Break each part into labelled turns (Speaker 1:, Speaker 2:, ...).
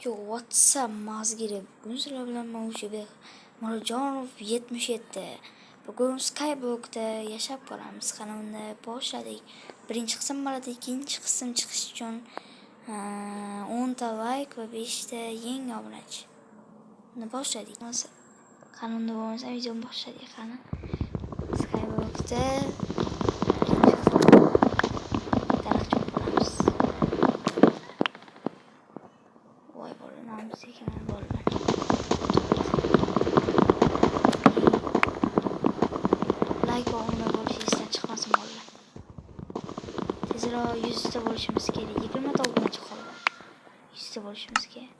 Speaker 1: Yo, WhatsApp mazgiri. Bugun sizlar bilan Mavjubek Murodjonov 77. Bugun Skyblockda yashab qolamiz. Kanalni boshladik. Birinchi qism bo'ladi, ikkinchi qism chiqish uchun 10 ta like va 5 ta yangi obunachi. Uni boshladik. Kanalni bo'lmasa videoni boshladik. Qani Skyblockda like va obuna bo'lish esdan chiqmasin bolalar. Tezroq 100 ta bo'lishimiz kerak. 20 ta obunachi qoldi. 100 ta bo'lishimiz kerak.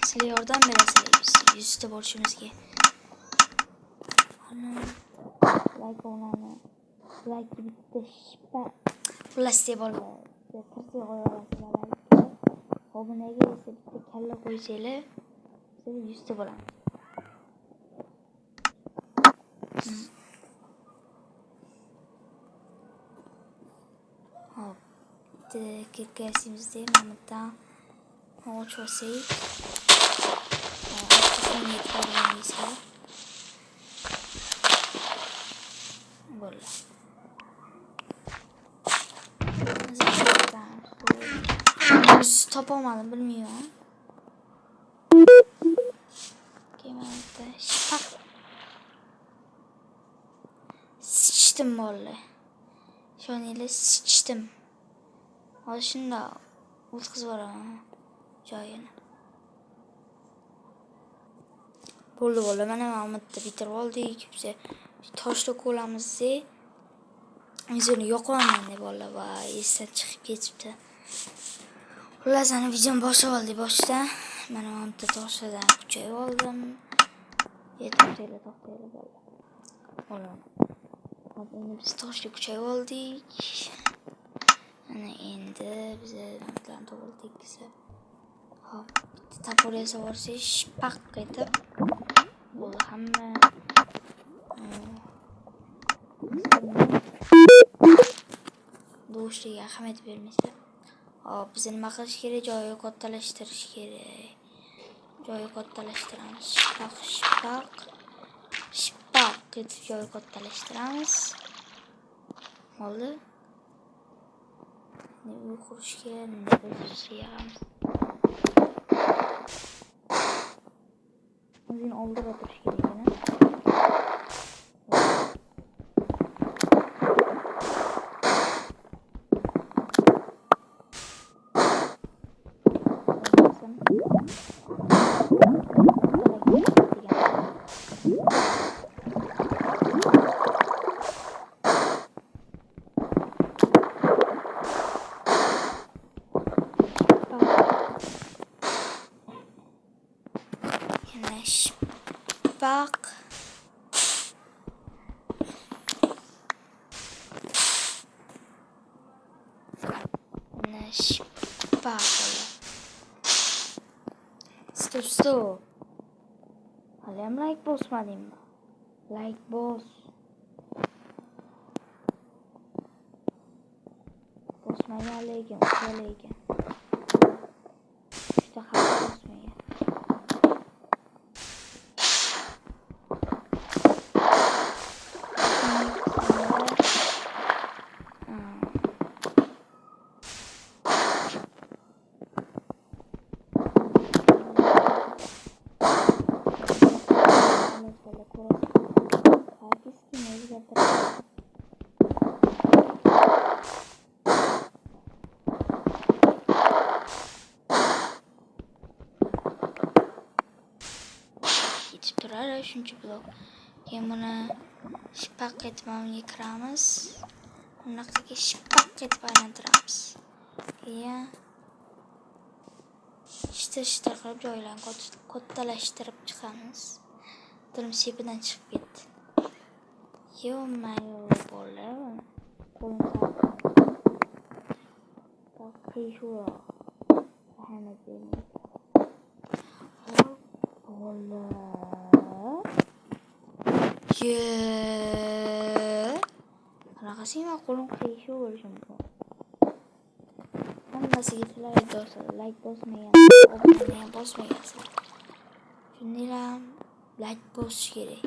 Speaker 1: Sizlar yordam berasizlar biz 100 ta bo'lishimizga. Ana like obunani like bitta shipa xullas deb bolalar. Kirsa qo'yasizlar. Obunaga esa bitta kalla qo'ysanglar, sizlar 100 ta bo'lamiz. Hop. Kirgasimizda Mamatdan ochib olsak. Bo'ldi. Topolmadim, bilmayman. Kemayapti. Shpak. Sichdim bolalar. Shoninglar sichdim. Hozir shunda o'tkazib yuboraman joyini. Bo'ldi bolalar, mana Mamatda bitirib oldik. Biz toshda ko'lamizda o'zini yoqolmayman deb bolalar va esdan chiqib ketibdi. Xullas, ana videoni boshlab oldik boshda. Mana Mamatda toshdan kuchayib oldim. To'xtaylar bolalar. Xo'p, endi biz toshga kuchayib oldik. Ana endi biz bilan to'g'ri tekizib. Hop, bitta tapor yasab olsak, shpak etib bo'ldi hamma. Do'shliga ahamiyat bermaysiz. Hop, biz nima qilish kerak? Joyi kattalashtirish kerak. Joyi kattalashtiramiz. Shpak etib joyi kattalashtiramiz. Bo'ldi. Uy qurishga yig'amiz. O'zini oldira turish kerak ekan. Shpak. Shpak. Stop. Halim like bosmadimmi? Like bos. Bosmagan lekin, lekin. Juda ham bosmagan. Turadi shuncha blok. Keyin buni shpak etib o'rniga kiramiz. Bunaqaga shpak etib aylantiramiz. Keyin shtir qilib joylarni kattalashtirib chiqamiz. Dilim sepidan chiqib ketdi. Yo mayli bolalar. Qo'yishlar. Ahamiyat bermaydi. Qanaqasi qo'lim qiyshib bo'lishi mumkin. Hamma hammasiga like bosadi. Like bosmagan, obunani ham bosmagansiz. Shunday ham like bosish kerak.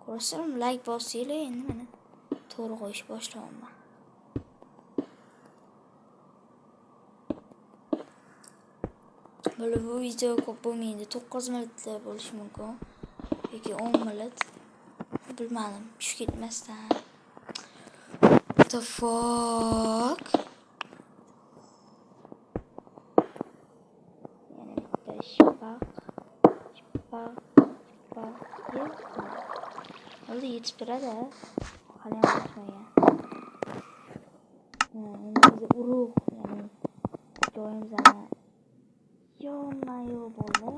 Speaker 1: Ko'rasizlarmi? Like bosinglar, endi mana to'g'ri qo'yish boshlamoqman. Bu video ko'p bo'lmaydi. 9 minutda bo'lishi mumkin yoki 10 minut. Bilmadim, tushib ketmasdan. What the fuck? Yana bitta shpak. Oldi yetib turadi. Hali ham bosmagan. Endi biz urug', ya'ni joyimizdan yo bo'ldi.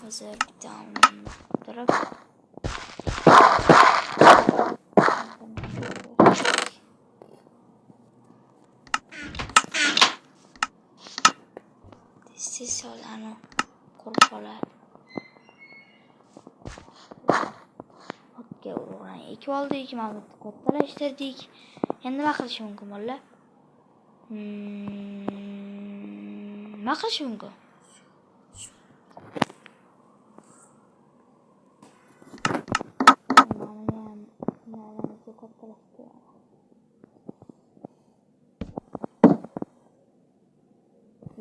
Speaker 1: Hozir bitta turib solani qurib qoladi. Otga urug'ini ekib oldik, mana bu kattalashtirdik. Endi nima qilish mumkin bolalar? Nima qilish mumkin?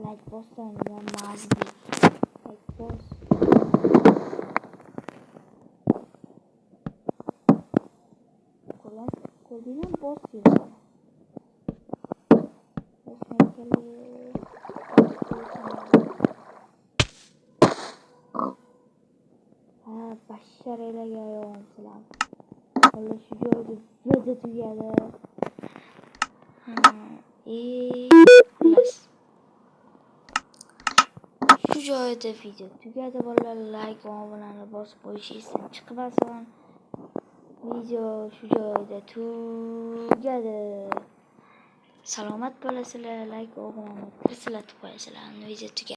Speaker 1: Like bosdan ham mazidi. Like bos. Ko'rdingmi? Bos deydi. Bashar elaga yo'qsizlar. Xo'sh, shu joyda video tugadi. Xullas. Shu joyda video tugadi bolalar. Like va obunani bosib qo'yishingizni chiqmasin. Video shu joyda tugadi. Salomat bo'lasizlar. Like va obunani tirsilatib qo'yasizlar. Video tugadi.